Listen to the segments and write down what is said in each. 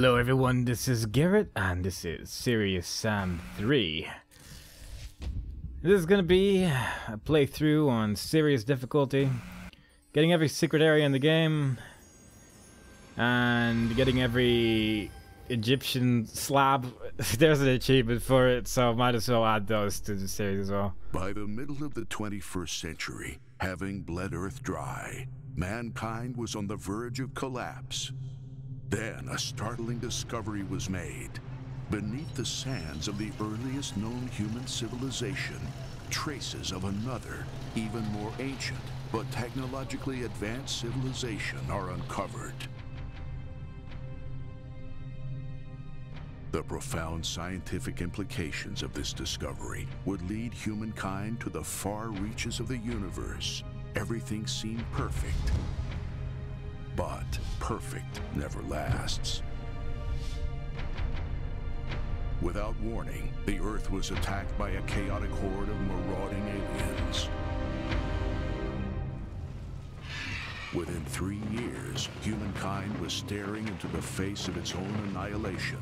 Hello everyone, this is Garrett, and this is Serious Sam 3. This is gonna be a playthrough on serious difficulty, getting every secret area in the game, and getting every Egyptian slab. There's an achievement for it, so might as well add those to the series as well. By the middle of the 21st century, having bled Earth dry, mankind was on the verge of collapse. Then a startling discovery was made. Beneath the sands of the earliest known human civilization, traces of another, even more ancient, but technologically advanced civilization are uncovered. The profound scientific implications of this discovery would lead humankind to the far reaches of the universe. Everything seemed perfect. But perfect never lasts. Without warning, the Earth was attacked by a chaotic horde of marauding aliens. Within 3 years, humankind was staring into the face of its own annihilation.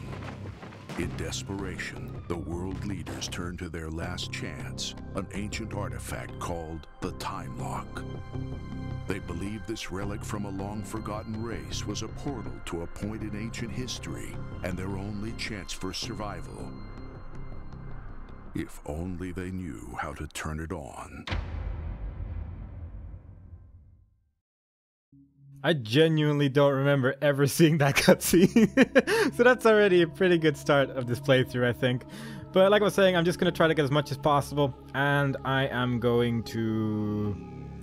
In desperation, the world leaders turned to their last chance, an ancient artifact called the Time Lock. They believed this relic from a long-forgotten race was a portal to a point in ancient history and their only chance for survival. If only they knew how to turn it on. I genuinely don't remember ever seeing that cutscene. So that's already a pretty good start of this playthrough, I think. But like I was saying, I'm just going to try to get as much as possible. And I am going to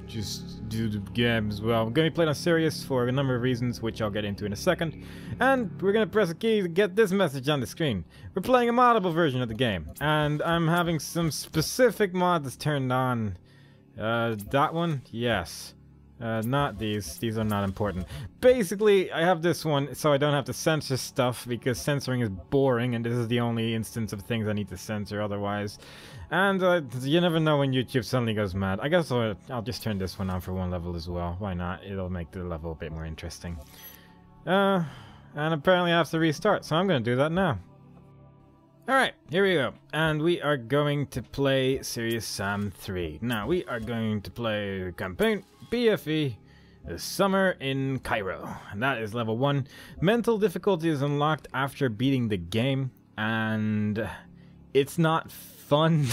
just do the game as well. I'm going to be playing on serious for a number of reasons, which I'll get into in a second. And we're going to press a key to get this message on the screen. We're playing a moddable version of the game. And I'm having some specific mods turned on. That one? Yes. Not these. These are not important. Basically, I have this one so I don't have to censor stuff because censoring is boring and this is the only instance of things I need to censor otherwise. And you never know when YouTube suddenly goes mad. I guess I'll just turn this one on for one level as well. Why not? It'll make the level a bit more interesting. And apparently I have to restart, so I'm going to do that now. Alright, here we go. And we are going to play Serious Sam 3. Now, we are going to play the campaign BFE, the summer in Cairo. And that is level 1. Mental difficulty is unlocked after beating the game, and it's not fun.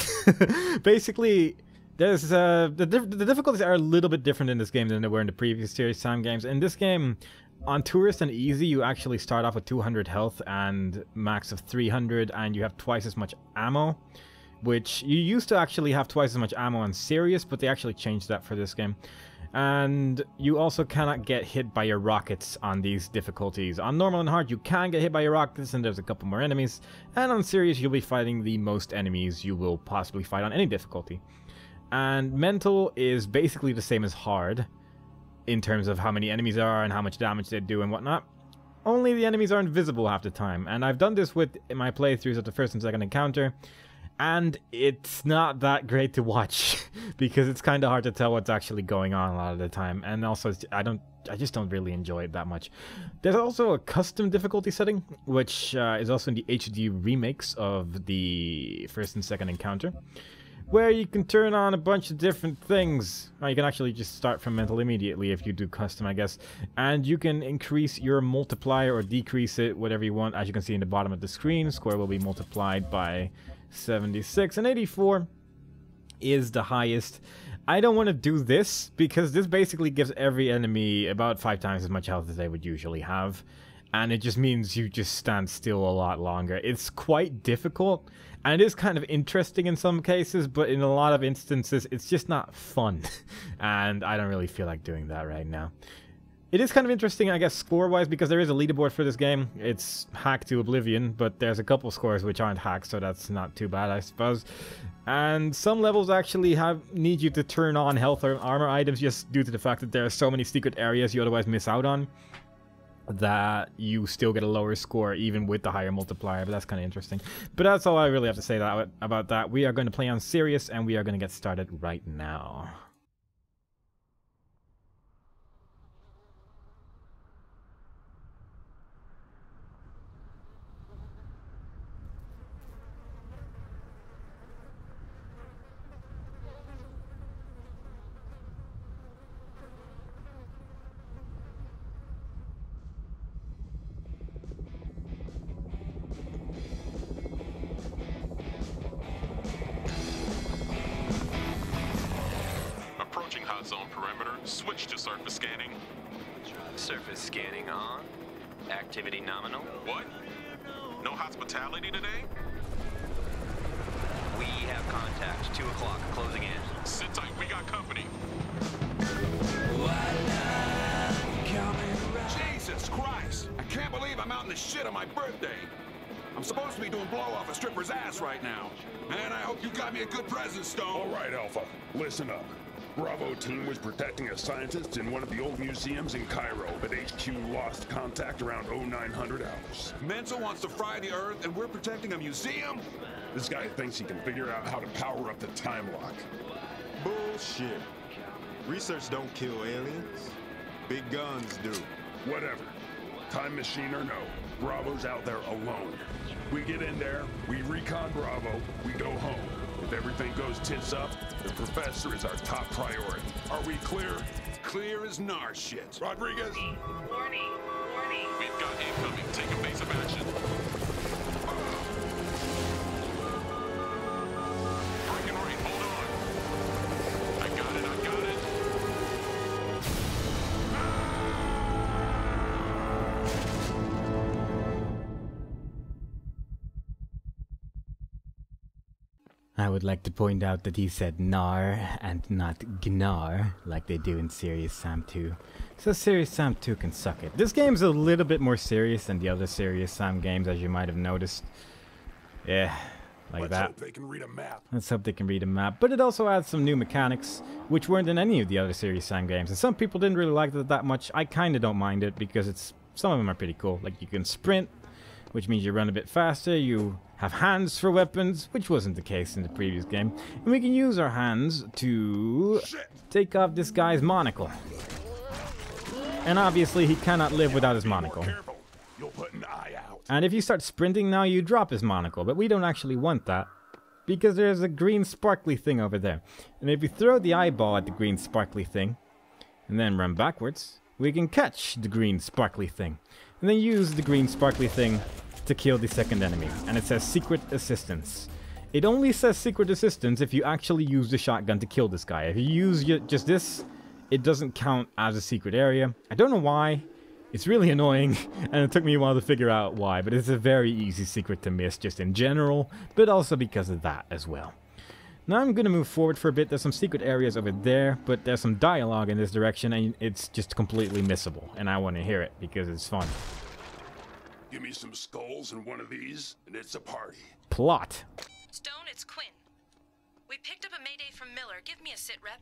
Basically, there's the difficulties are a little bit different in this game than they were in the previous Serious Sam games. In this game, on Tourist and Easy, you actually start off with 200 health and max of 300, and you have twice as much ammo, which you used to actually have twice as much ammo on Serious, but they actually changed that for this game. And you also cannot get hit by your rockets on these difficulties. On Normal and Hard, you can get hit by your rockets, and there's a couple more enemies. And on Serious, you'll be fighting the most enemies you will possibly fight on any difficulty. And Mental is basically the same as Hard, in terms of how many enemies there are and how much damage they do and whatnot. Only the enemies are invisible half the time, and I've done this with my playthroughs of the first and second encounter, and it's not that great to watch because it's kind of hard to tell what's actually going on a lot of the time, and also I just don't really enjoy it that much. There's also a custom difficulty setting, which is also in the HD remakes of the first and second encounter, where you can turn on a bunch of different things. Well, you can actually just start from Mental immediately if you do custom, I guess. And you can increase your multiplier or decrease it, whatever you want. As you can see in the bottom of the screen, score will be multiplied by 76, and 84 is the highest. I don't want to do this because this basically gives every enemy about 5 times as much health as they would usually have. And it just means you just stand still a lot longer. It's quite difficult, and it is kind of interesting in some cases, but in a lot of instances, it's just not fun. And I don't really feel like doing that right now. It is kind of interesting, I guess, score-wise, because there is a leaderboard for this game. It's hacked to oblivion, but there's a couple scores which aren't hacked, so that's not too bad, I suppose. And some levels actually need you to turn on health or armor items just due to the fact that there are so many secret areas you otherwise miss out on, that you still get a lower score even with the higher multiplier, but that's kind of interesting. But that's all I really have to say about that. We are going to play on Serious, and we are going to get started right now. Squad zone perimeter. Switch to surface scanning. Surface scanning on. Activity nominal. What? No hospitality today? We have contact. 2 o'clock. Closing in. Sit tight, we got company. Jesus Christ! I can't believe I'm out in the shit on my birthday. I'm supposed to be doing blow off a stripper's ass right now. And I hope you got me a good present, Stone. All right, Alpha. Listen up. Bravo team was protecting a scientist in one of the old museums in Cairo, but HQ lost contact around 0900 hours. Mental wants to fry the Earth, and we're protecting a museum? This guy thinks he can figure out how to power up the time lock. Bullshit. Research don't kill aliens. Big guns do. Whatever. Time machine or no, Bravo's out there alone. We get in there, we recon Bravo, we go home. If everything goes tits up, the professor is our top priority. Are we clear? Clear as nar shit. Rodriguez? Warning. We've got incoming. Take evasive action. Breaking right, hold on. I got it. I would like to point out that he said Nar and not Gnar, like they do in Serious Sam 2. So Serious Sam 2 can suck it. This game's a little bit more serious than the other Serious Sam games, as you might have noticed. Yeah, like Let's that. hope they can read a map. Let's hope they can read a map. But it also adds some new mechanics, which weren't in any of the other Serious Sam games. And some people didn't really like it that much. I kind of don't mind it, because some of them are pretty cool. Like, you can sprint, which means you run a bit faster. You have hands for weapons, which wasn't the case in the previous game. And we can use our hands to take off this guy's monocle. And obviously he cannot live without his monocle. Careful, you'll put an eye out. And if you start sprinting now, you drop his monocle. But we don't actually want that, because there's a green sparkly thing over there. And if we throw the eyeball at the green sparkly thing, and then run backwards, we can catch the green sparkly thing. And then use the green sparkly thing to kill the second enemy. And it says secret assistance. It only says secret assistance if you actually use the shotgun to kill this guy. If you use just this, it doesn't count as a secret area. I don't know why. It's really annoying, and it took me a while to figure out why, but it's a very easy secret to miss just in general, but also because of that as well. Now I'm going to move forward for a bit. There's some secret areas over there, but there's some dialogue in this direction, and it's just completely missable, and I want to hear it because it's fun. Give me some skulls and one of these, and it's a party. Plot. Stone, it's Quinn. We picked up a mayday from Miller. Give me a sit rep.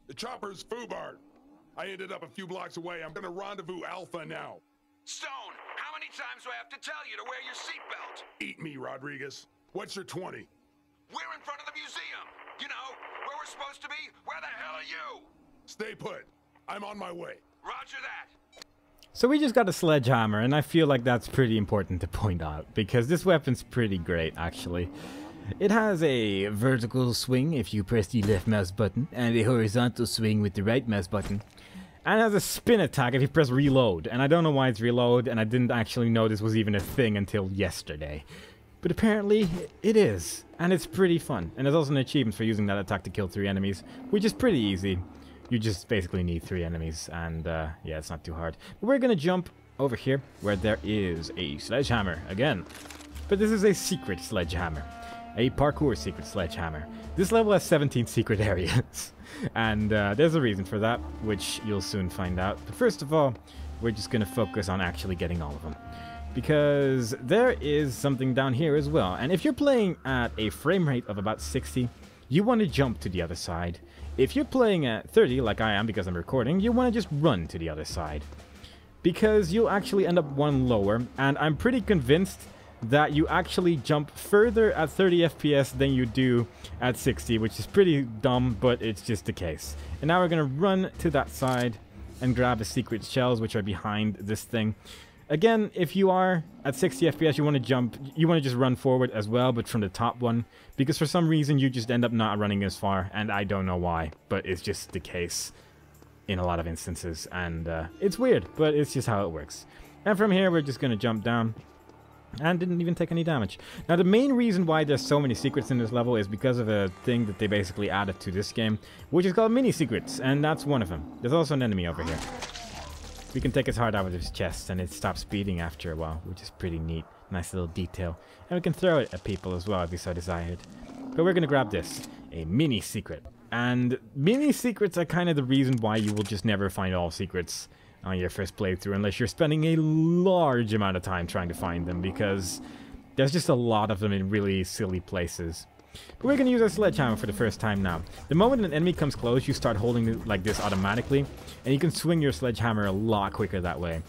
The chopper's foobarred. I ended up a few blocks away. I'm gonna rendezvous Alpha now. Stone, how many times do I have to tell you to wear your seatbelt? Eat me, Rodriguez. What's your 20? We're in front of the museum. You know, where we're supposed to be. Where the hell are you? Stay put. I'm on my way. Roger that. So we just got a sledgehammer, and I feel like that's pretty important to point out, because this weapon's pretty great, actually. It has a vertical swing if you press the left mouse button, and a horizontal swing with the right mouse button. And it has a spin attack if you press reload, and I don't know why it's reload, and I didn't actually know this was even a thing until yesterday. But apparently, it is, and it's pretty fun. And there's also an achievement for using that attack to kill 3 enemies, which is pretty easy. You just basically need 3 enemies, and yeah, it's not too hard. But we're gonna jump over here, where there is a sledgehammer, again. But this is a secret sledgehammer. A parkour secret sledgehammer. This level has 17 secret areas. And there's a reason for that, which you'll soon find out. But first of all, we're just gonna focus on actually getting all of them. Because there is something down here as well. And if you're playing at a frame rate of about 60, you want to jump to the other side. If you're playing at 30, like I am because I'm recording, you want to just run to the other side. Because you'll actually end up one lower, and I'm pretty convinced that you actually jump further at 30 FPS than you do at 60, which is pretty dumb, but it's just the case. And now we're going to run to that side and grab the secret shells, which are behind this thing. Again, if you are at 60 FPS, you want to jump, you want to just run forward as well, but from the top one, because for some reason you just end up not running as far, and I don't know why, but it's just the case in a lot of instances, and it's weird, but it's just how it works. And from here, we're just going to jump down, And didn't even take any damage. Now, the main reason why there's so many secrets in this level is because of a thing that they basically added to this game, which is called mini-secrets, and that's one of them. There's also an enemy over here. We can take his heart out of his chest, and it stops beating after a while, which is pretty neat. Nice little detail. And we can throw it at people as well if we so desired. But we're going to grab this. A mini-secret. And mini-secrets are kind of the reason why you will just never find all secrets on your first playthrough unless you're spending a large amount of time trying to find them, because there's just a lot of them in really silly places. But we're going to use our sledgehammer for the first time now. The moment an enemy comes close, you start holding it like this automatically, and you can swing your sledgehammer a lot quicker that way.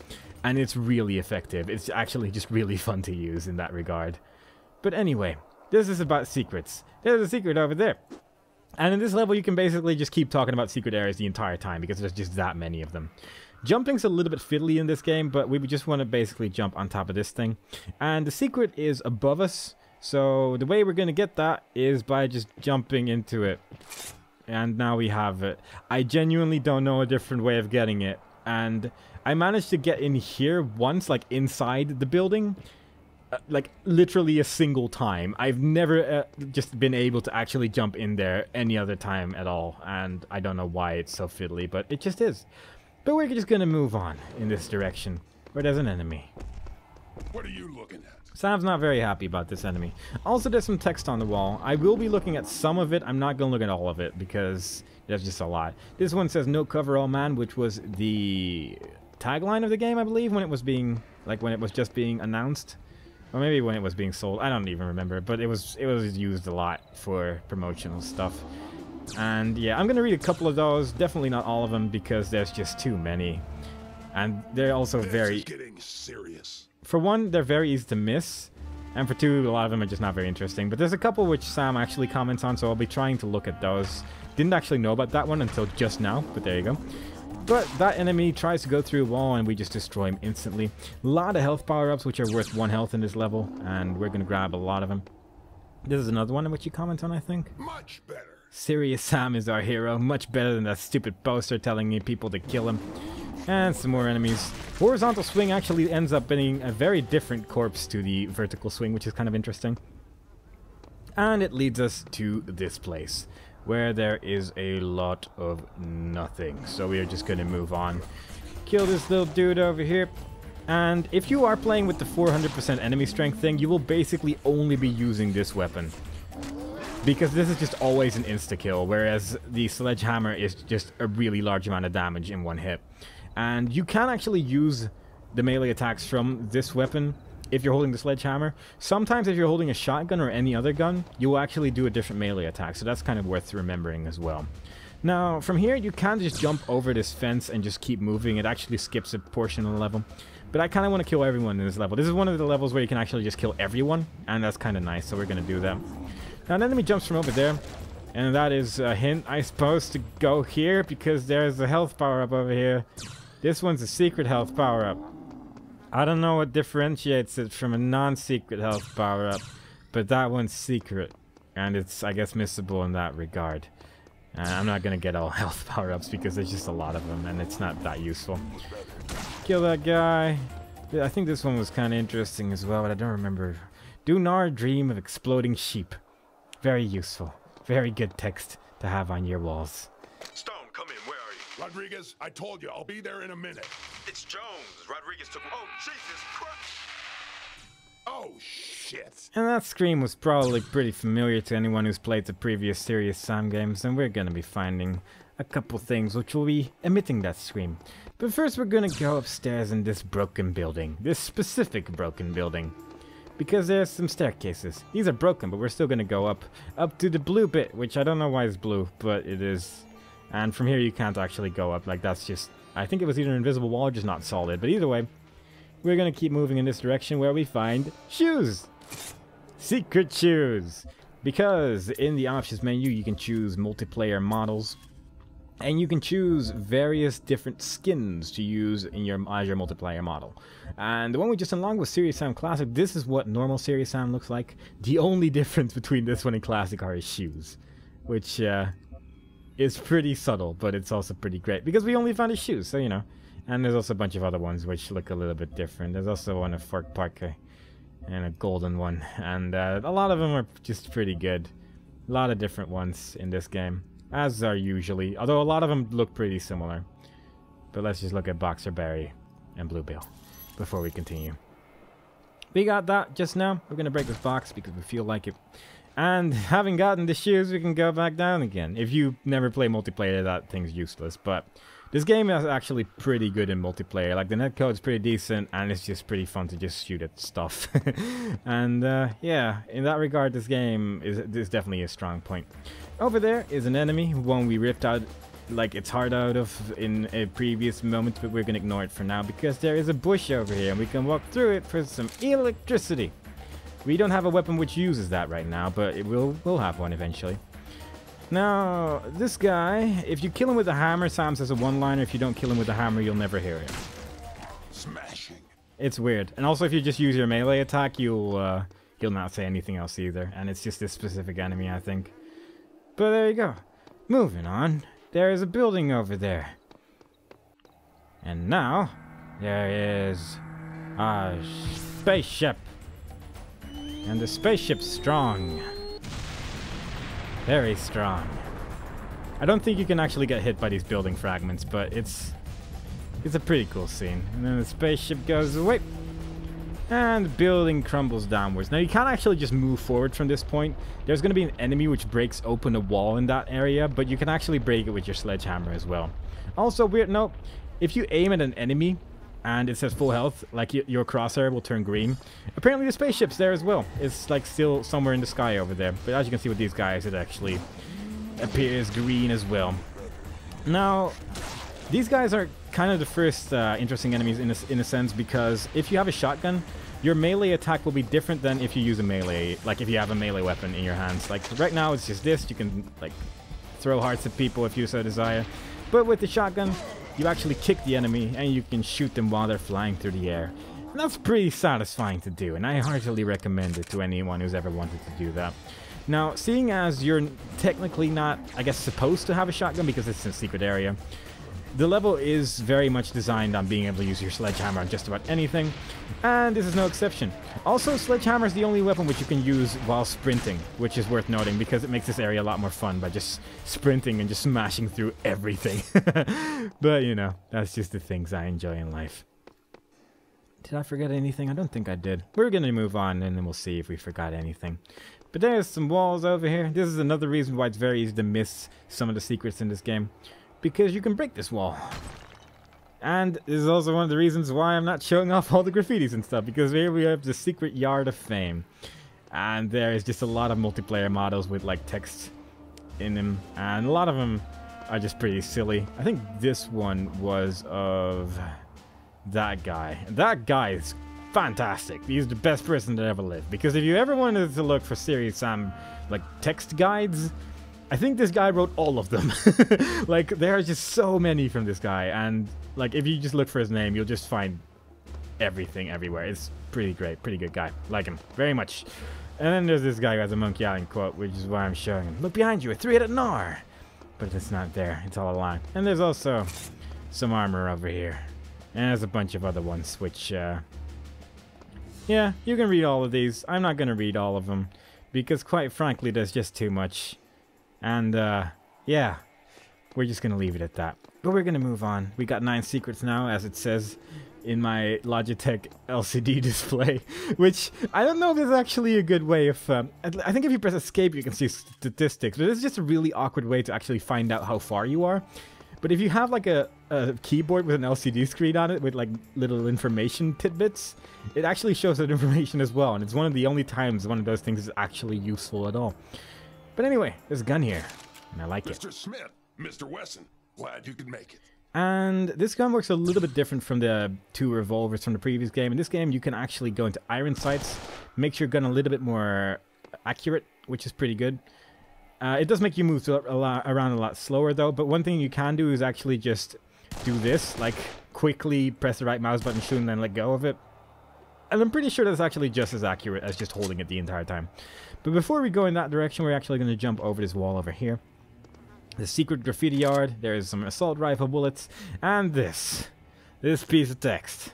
And it's really effective. It's actually just really fun to use in that regard. But anyway, this is about secrets. There's a secret over there. And in this level, you can basically just keep talking about secret areas the entire time, because there's just that many of them. Jumping's a little bit fiddly in this game, but we just want to basically jump on top of this thing. And the secret is above us, so the way we're going to get that is by just jumping into it. And now we have it. I genuinely don't know a different way of getting it. And I managed to get in here once, like inside the building. Like literally a single time. I've never just been able to actually jump in there any other time at all. And I don't know why it's so fiddly, but it just is. But we're just gonna move on in this direction, where there's an enemy. What are you looking at? Sam's not very happy about this enemy. Also, there's some text on the wall. I will be looking at some of it. I'm not gonna look at all of it, because there's just a lot. This one says "No coverall man," which was the tagline of the game, I believe, when it was being, like, when it was just being announced. Or maybe when it was being sold. I don't even remember, but it was used a lot for promotional stuff. And yeah, I'm gonna read a couple of those, definitely not all of them, because there's just too many. And they're also very... getting serious. For one, they're very easy to miss, and for two, a lot of them are just not very interesting. But there's a couple which Sam actually comments on, so I'll be trying to look at those. Didn't actually know about that one until just now, but there you go. But that enemy tries to go through a wall, and we just destroy him instantly. A lot of health power-ups, which are worth 1 health in this level, and we're gonna grab a lot of them. This is another one in which you comment on, I think. Much better. Serious Sam is our hero, much better than that stupid poster telling people to kill him. And some more enemies. Horizontal swing actually ends up being a very different corpse to the vertical swing, which is kind of interesting. And it leads us to this place, where there is a lot of nothing. So we are just going to move on. Kill this little dude over here. And if you are playing with the 400% enemy strength thing, you will basically only be using this weapon, because this is just always an insta-kill, whereas the sledgehammer is just a really large amount of damage in one hit. And you can actually use the melee attacks from this weapon if you're holding the sledgehammer. Sometimes if you're holding a shotgun or any other gun, you will actually do a different melee attack, so that's kind of worth remembering as well. Now, from here, you can just jump over this fence and just keep moving. It actually skips a portion of the level. But I kind of want to kill everyone in this level. This is one of the levels where you can actually just kill everyone, and that's kind of nice, so we're going to do that. Now, an enemy jumps from over there, and that is a hint, I suppose, to go here, because there's a health power-up over here. This one's a secret health power-up. I don't know what differentiates it from a non-secret health power-up, but that one's secret, and it's, I guess, missable in that regard. I'm not going to get all health power-ups, because there's just a lot of them, and it's not that useful. Kill that guy. I think this one was kind of interesting as well, but I don't remember. Do not dream of exploding sheep. Very useful. Very good text to have on your walls. Stone, come in. Where are you? Rodriguez, I told you, I'll be there in a minute. It's Jones. Rodriguez took... Oh, Jesus Christ! Oh, shit. And that scream was probably pretty familiar to anyone who's played the previous Serious Sam games, and we're gonna be finding a couple things which will be emitting that scream. But first we're gonna go upstairs in this broken building. This specific broken building. Because there's some staircases. These are broken, but we're still gonna go up to the blue bit, which I don't know why it's blue, but it is. And from here you can't actually go up, like that's just... I think it was either an invisible wall or just not solid, but either way, we're gonna keep moving in this direction where we find shoes! Secret shoes! Because in the options menu you can choose multiplayer models, and you can choose various different skins to use in your multiplayer model. And the one we just unlocked was Serious Sam Classic. This is what normal Serious Sam looks like. The only difference between this one and Classic are his shoes, which is pretty subtle, but it's also pretty great because we only found his shoes, so you know. And there's also a bunch of other ones which look a little bit different. There's also one of Fork Parker. and a golden one. And a lot of them are just pretty good. A lot of different ones in this game, as are usually. Although a lot of them look pretty similar. But let's just look at Boxer Berry and Bluebill before we continue. We got that just now. We're going to break this box because we feel like it. And having gotten the shoes, we can go back down again. If you never play multiplayer, that thing's useless. But this game is actually pretty good in multiplayer. Like, the netcode's pretty decent, and it's just pretty fun to just shoot at stuff. And, yeah, in that regard, this game is definitely a strong point. Over there is an enemy, one we ripped out, like, its heart out of in a previous moment, but we're gonna ignore it for now, because there is a bush over here, and we can walk through it for some electricity. We don't have a weapon which uses that right now, but we'll have one eventually. Now, this guy, if you kill him with a hammer, Sam says a one-liner. If you don't kill him with a hammer, you'll never hear him. Smashing. It's weird. And also, if you just use your melee attack, he'll not say anything else either. And it's just this specific enemy, I think. But there you go. Moving on. There is a building over there. And now, there is a spaceship. And the spaceship's strong. Very strong. I don't think you can actually get hit by these building fragments, but it's a pretty cool scene. And then the spaceship goes away. And the building crumbles downwards. Now, you can't actually just move forward from this point. There's going to be an enemy which breaks open a wall in that area, but you can actually break it with your sledgehammer as well. Also, weird note, if you aim at an enemy and it says full health, like your crosshair will turn green. Apparently the spaceship's there as well. It's like still somewhere in the sky over there. But as you can see with these guys, it actually appears green as well. Now, these guys are kind of the first interesting enemies in a sense, because if you have a shotgun, your melee attack will be different than if you use a melee, like if you have a melee weapon in your hands. Like right now it's just this, you can like throw hearts at people if you so desire. But with the shotgun, you actually kick the enemy and you can shoot them while they're flying through the air. And that's pretty satisfying to do, and I heartily recommend it to anyone who's ever wanted to do that. Now, seeing as you're technically not, I guess, supposed to have a shotgun because it's in a secret area, the level is very much designed on being able to use your sledgehammer on just about anything, and this is no exception. Also, sledgehammer is the only weapon which you can use while sprinting, which is worth noting because it makes this area a lot more fun by just sprinting and just smashing through everything. But, you know, that's just the things I enjoy in life. Did I forget anything? I don't think I did. We're going to move on, and then we'll see if we forgot anything. But there's some walls over here. This is another reason why it's very easy to miss some of the secrets in this game, because you can break this wall. And this is also one of the reasons why I'm not showing off all the graffitis and stuff, because here we have the Secret Yard of Fame. And there is just a lot of multiplayer models with like text in them, and a lot of them are just pretty silly. I think this one was of that guy. That guy is fantastic. He's the best person that ever lived, because if you ever wanted to look for serious Sam like text guides, I think this guy wrote all of them. Like, there are just so many from this guy, and like if you just look for his name, you'll just find everything everywhere. It's pretty great, pretty good guy. Like him very much. And then there's this guy who has a Monkey Island quote, which is why I'm showing him. Look behind you, a three-headed gnar. But it's not there. It's all a lie. And there's also some armor over here. And there's a bunch of other ones, which, yeah, you can read all of these. I'm not going to read all of them, because quite frankly, there's just too much. And, yeah, we're just going to leave it at that. But we're going to move on. We got 9 secrets now, as it says in my Logitech LCD display, which I don't know if is actually a good way of... I think if you press escape, you can see statistics, but it's just a really awkward way to actually find out how far you are. But if you have like a keyboard with an LCD screen on it with like little information tidbits, it actually shows that information as well. And it's one of the only times one of those things is actually useful at all. But anyway, there's a gun here, and I like it. Mr. Smith, Mr. Wesson, glad you could make it. And this gun works a little bit different from the 2 revolvers from the previous game. In this game, you can actually go into iron sights, makes your gun a little bit more accurate, which is pretty good. It does make you move around a lot slower, though, but one thing you can do is actually just do this, like quickly press the right mouse button, shoot, and then let go of it. And I'm pretty sure that's actually just as accurate as just holding it the entire time. But before we go in that direction, we're actually going to jump over this wall over here. The secret graffiti yard, there's some assault rifle bullets, and this piece of text.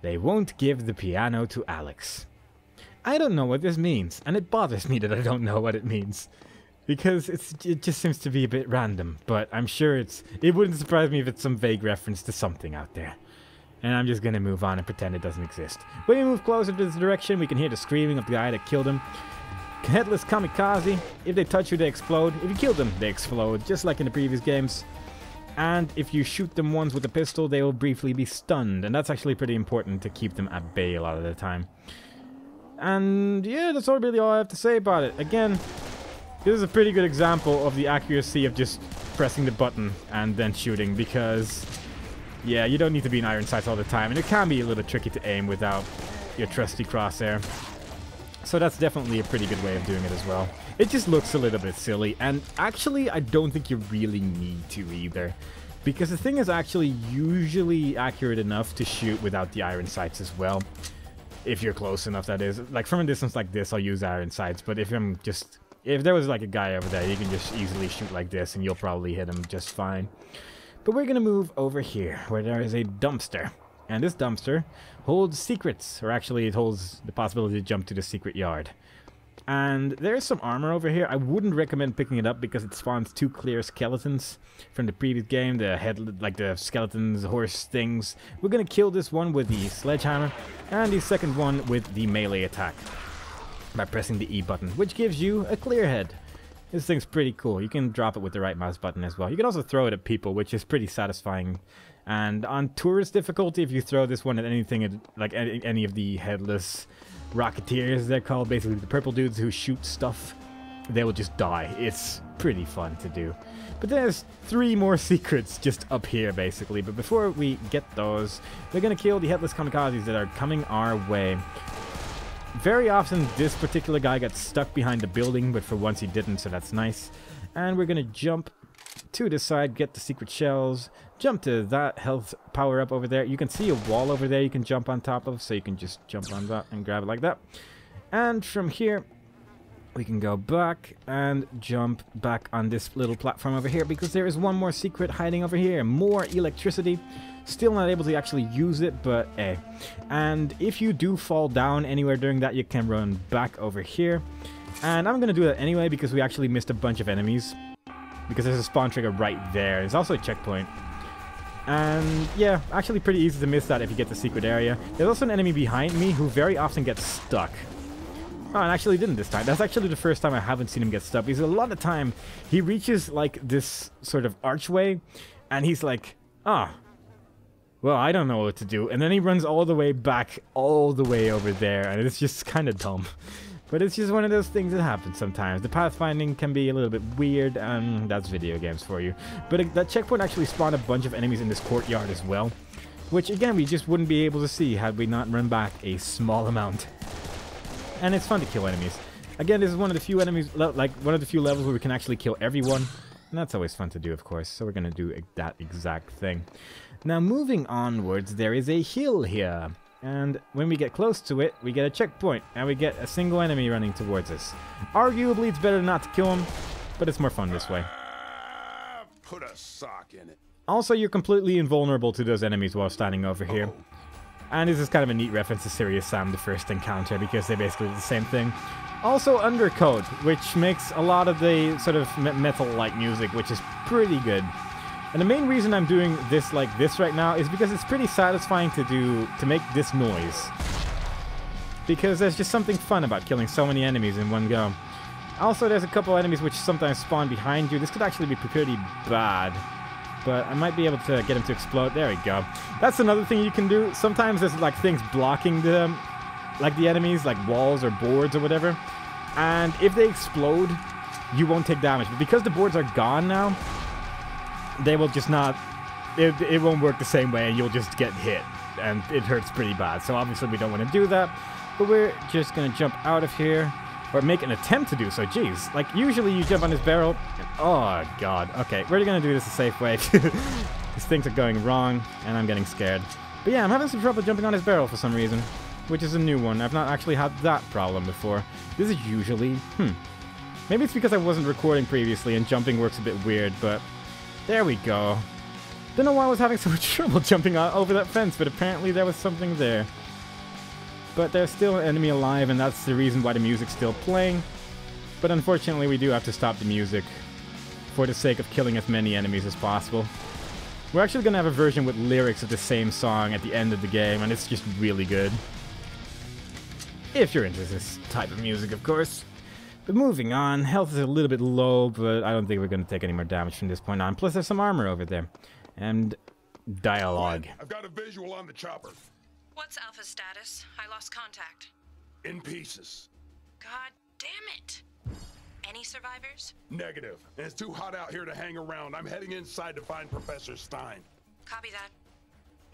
They won't give the piano to Alex. I don't know what this means, and it bothers me that I don't know what it means. Because it just seems to be a bit random, but I'm sure it wouldn't surprise me if it's some vague reference to something out there. And I'm just gonna move on and pretend it doesn't exist. When we move closer to this direction, we can hear the screaming of the guy that killed him. Headless kamikaze. If they touch you, they explode. If you kill them, they explode, just like in the previous games. And if you shoot them once with a pistol, they will briefly be stunned. And that's actually pretty important to keep them at bay a lot of the time. And yeah, that's really all I have to say about it. Again, this is a pretty good example of the accuracy of just pressing the button and then shooting, because yeah, you don't need to be in iron sights all the time, and it can be a little tricky to aim without your trusty crosshair. So that's definitely a pretty good way of doing it as well. It just looks a little bit silly, and actually I don't think you really need to either, because the thing is actually usually accurate enough to shoot without the iron sights as well. If you're close enough, that is. Like from a distance like this, I'll use iron sights, but if there was like a guy over there, you can just easily shoot like this and you'll probably hit him just fine. But we're gonna move over here, where there is a dumpster. And this dumpster holds secrets, or actually it holds the possibility to jump to the secret yard. And there's some armor over here. I wouldn't recommend picking it up because it spawns 2 clear skeletons from the previous game, the skeletons, horse things. We're gonna kill this one with the sledgehammer, and the second one with the melee attack by pressing the E button, which gives you a clear head. This thing's pretty cool. You can drop it with the right mouse button as well. You can also throw it at people, which is pretty satisfying. And on tourist difficulty, if you throw this one at anything, like any of the headless rocketeers, they're called, basically the purple dudes who shoot stuff, they will just die. It's pretty fun to do. But there's 3 more secrets just up here, basically. But before we get those, we're gonna kill the headless kamikazes that are coming our way. Very often, this particular guy gets stuck behind the building, but for once he didn't, so that's nice. And we're gonna jump to the side, get the secret shells, jump to that health power up over there. You can see a wall over there you can jump on top of, so you can just jump on that and grab it like that. And from here, we can go back and jump back on this little platform over here, because there is one more secret hiding over here. More electricity. Still not able to actually use it, but eh. And if you do fall down anywhere during that, you can run back over here. And I'm gonna do that anyway, because we actually missed a bunch of enemies. Because there's a spawn trigger right there. There's also a checkpoint. And yeah, actually pretty easy to miss that if you get the secret area. There's also an enemy behind me who very often gets stuck. Oh, and actually didn't this time. That's actually the first time I haven't seen him get stuck, because a lot of time he reaches like this sort of archway and he's like, ah, well, I don't know what to do. And then he runs all the way back, all the way over there, and it's just kind of dumb. But it's just one of those things that happens sometimes. The pathfinding can be a little bit weird, and that's video games for you. But that checkpoint actually spawned a bunch of enemies in this courtyard as well, which again, we just wouldn't be able to see had we not run back a small amount. And it's fun to kill enemies. Again, this is one of the few enemies, like one of the few levels where we can actually kill everyone. And that's always fun to do, of course. So we're going to do that exact thing. Now, moving onwards, there is a hill here. And when we get close to it, we get a checkpoint. And we get a single enemy running towards us. Arguably, it's better not to kill him, but it's more fun this way. Put a sock in it. Also, you're completely invulnerable to those enemies while standing over here. And this is kind of a neat reference to Serious Sam, the first encounter, because they basically do the same thing. Also, undercode, which makes a lot of the sort of metal-like music, which is pretty good. And the main reason I'm doing this like this right now is because it's pretty satisfying to make this noise. Because there's just something fun about killing so many enemies in one go. Also, there's a couple enemies which sometimes spawn behind you. This could actually be pretty bad. But I might be able to get them to explode. There we go. That's another thing you can do. Sometimes there's like things blocking the enemies, like walls or boards or whatever. And if they explode, you won't take damage. But because the boards are gone now, they will just not... It won't work the same way, and you'll just get hit. And it hurts pretty bad. So obviously we don't want to do that. But we're just going to jump out of here. Or make an attempt to do so. Jeez. Like, usually you jump on this barrel. And, oh, God. Okay, we're going to do this a safe way. These things are going wrong, and I'm getting scared. But yeah, I'm having some trouble jumping on this barrel for some reason. Which is a new one. I've not actually had that problem before. This is usually... Maybe it's because I wasn't recording previously and jumping works a bit weird, but... There we go. Don't know why I was having so much trouble jumping over that fence, but apparently there was something there. but there's still an enemy alive, and that's the reason why the music's still playing. But unfortunately, we do have to stop the music for the sake of killing as many enemies as possible. We're actually going to have a version with lyrics of the same song at the end of the game, and it's just really good. If you're into this type of music, of course. But moving on, health is a little bit low, but I don't think we're going to take any more damage from this point on. Plus, there's some armor over there. And dialogue. I've got a visual on the chopper. What's Alpha's status? I lost contact. In pieces. God damn it. Any survivors? Negative. And it's too hot out here to hang around. I'm heading inside to find Professor Stein. Copy that.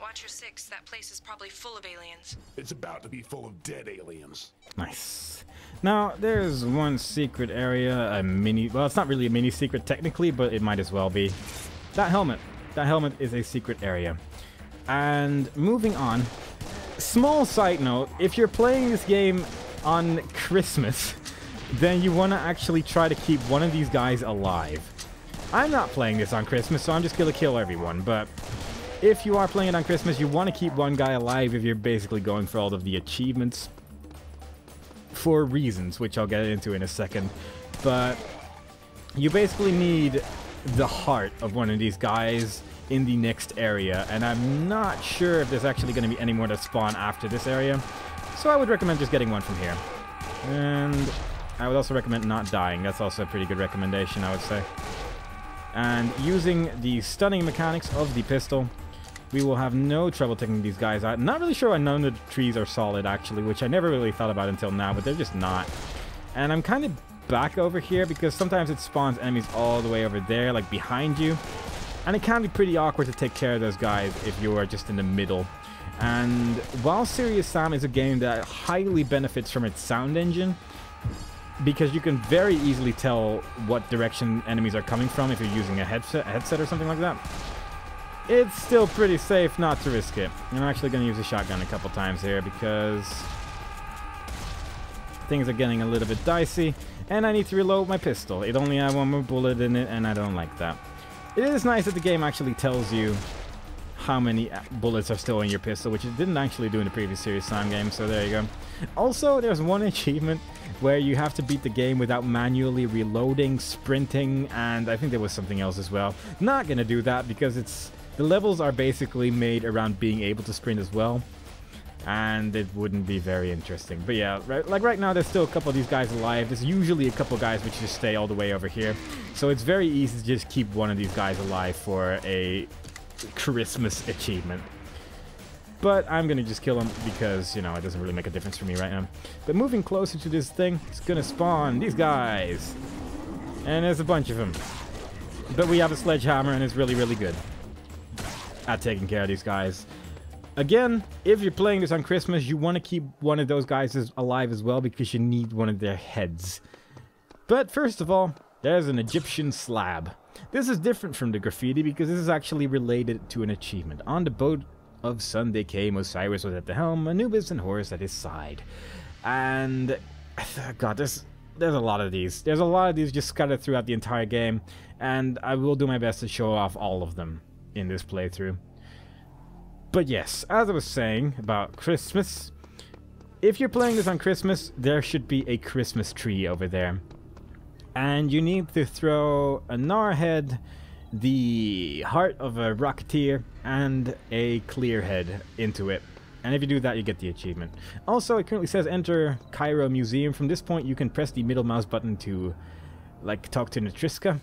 Watch your 6. That place is probably full of aliens. It's about to be full of dead aliens. Nice. Now, there's one secret area, a mini... Well, it's not really a mini secret technically, but it might as well be. That helmet. That helmet is a secret area. And moving on. Small side note, if you're playing this game on Christmas, then you want to actually try to keep one of these guys alive. I'm not playing this on Christmas, so I'm just going to kill everyone, but if you are playing it on Christmas, you want to keep one guy alive if you're basically going for all of the achievements. For reasons, which I'll get into in a second. But you basically need the heart of one of these guys in the next area, and I'm not sure if there's actually going to be any more that spawn after this area. So I would recommend just getting one from here. And I would also recommend not dying. That's also a pretty good recommendation, I would say. And using the stunning mechanics of the pistol, we will have no trouble taking these guys out. Not really sure why none of the trees are solid, actually, which I never really thought about until now, but they're just not. And I'm kind of back over here because sometimes it spawns enemies all the way over there, like behind you. And it can be pretty awkward to take care of those guys if you are just in the middle. And while Serious Sam is a game that highly benefits from its sound engine, because you can very easily tell what direction enemies are coming from if you're using a headset or something like that, it's still pretty safe not to risk it. I'm actually going to use a shotgun a couple times here because things are getting a little bit dicey, and I need to reload my pistol. It only has one more bullet in it, and I don't like that. It is nice that the game actually tells you how many bullets are still in your pistol, which it didn't actually do in the previous Serious Sam game, so there you go. Also, there's one achievement where you have to beat the game without manually reloading, sprinting, and I think there was something else as well. Not gonna do that because the levels are basically made around being able to sprint as well, and it wouldn't be very interesting. But yeah, right now there's still a couple of these guys alive. There's usually a couple of guys which just stay all the way over here, so it's very easy to just keep one of these guys alive for a Christmas achievement. But I'm gonna just kill him because, you know, it doesn't really make a difference for me right now. But moving closer to this thing, it's gonna spawn these guys, and there's a bunch of them. But we have a sledgehammer, and it's really, really good at taking care of these guys. Again, if you're playing this on Christmas, you want to keep one of those guys alive as well because you need one of their heads. But first of all, there's an Egyptian slab. This is different from the graffiti because this is actually related to an achievement. On the boat of Sunday came, Osiris was at the helm, Anubis and Horus at his side. And God, there's a lot of these. There's a lot of these just scattered throughout the entire game, and I will do my best to show off all of them in this playthrough. But yes, as I was saying about Christmas, if you're playing this on Christmas, there should be a Christmas tree over there. And you need to throw a gnar head, the heart of a rocketeer, and a clear head into it. And if you do that, you get the achievement. Also, it currently says enter Cairo Museum. From this point, you can press the middle mouse button to, like, talk to Natriska,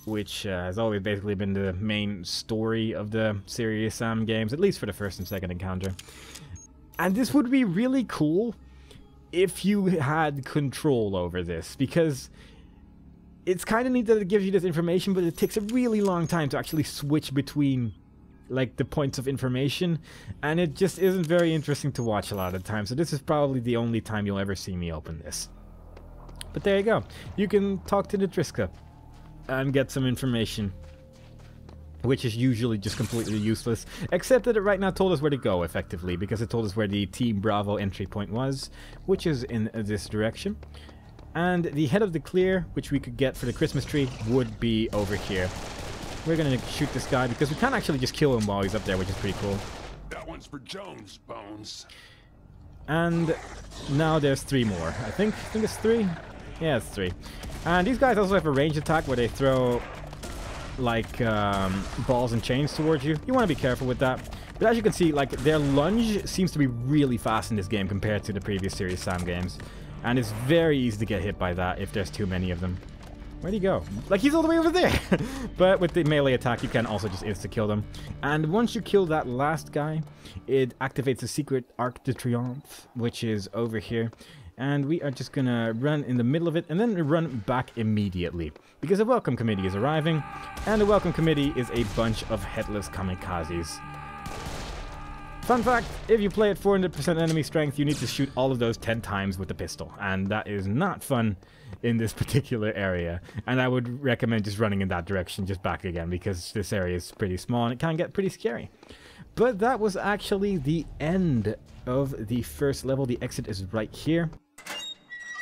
which has always basically been the main story of the Serious Sam games, at least for the first and second encounter. And this would be really cool if you had control over this, because it's kind of neat that it gives you this information, but it takes a really long time to actually switch between, like, the points of information, and it just isn't very interesting to watch a lot of the time, so this is probably the only time you'll ever see me open this. But there you go. You can talk to Natriska and get some information, which is usually just completely useless, except that it right now told us where to go, effectively, because it told us where the Team Bravo entry point was, which is in this direction. And the head of the clear, which we could get for the Christmas tree, would be over here. We're gonna shoot this guy because we can't actually just kill him while he's up there, which is pretty cool. That one's for Jones, Bones. And now there's 3 more. I think it's 3. Yeah, it's 3. And these guys also have a range attack where they throw like balls and chains towards you. You want to be careful with that. But as you can see, like their lunge seems to be really fast in this game compared to the previous Serious Sam games. And it's very easy to get hit by that if there's too many of them. Where'd he go? Like, he's all the way over there! But with the melee attack, you can also just insta-kill them. And once you kill that last guy, it activates a secret Arc de Triomphe, which is over here. And we are just gonna run in the middle of it, and then run back immediately. Because a welcome committee is arriving, and the welcome committee is a bunch of headless kamikazes. Fun fact, if you play at 400% enemy strength, you need to shoot all of those 10 times with the pistol. And that is not fun in this particular area. And I would recommend just running in that direction, just back again, because this area is pretty small and it can get pretty scary. But that was actually the end of the first level. The exit is right here.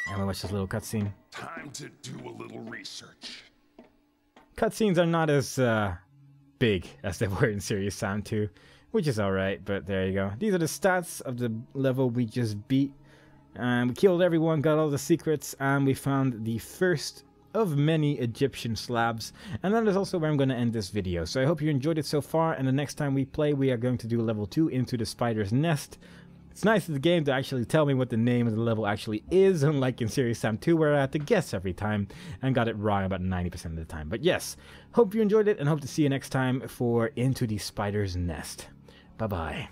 And we'll watch this little cutscene. Time to do a little research. Cutscenes are not as big as they were in Serious Sam 2. Which is alright, but there you go. These are the stats of the level we just beat. We killed everyone, got all the secrets, and we found the first of many Egyptian slabs. And that is also where I'm going to end this video. So I hope you enjoyed it so far, and the next time we play, we are going to do level 2, Into the Spider's Nest. It's nice of the game to actually tell me what the name of the level actually is, unlike in Serious Sam 2 where I had to guess every time and got it wrong about 90% of the time. But yes, hope you enjoyed it, and hope to see you next time for Into the Spider's Nest. Bye-bye.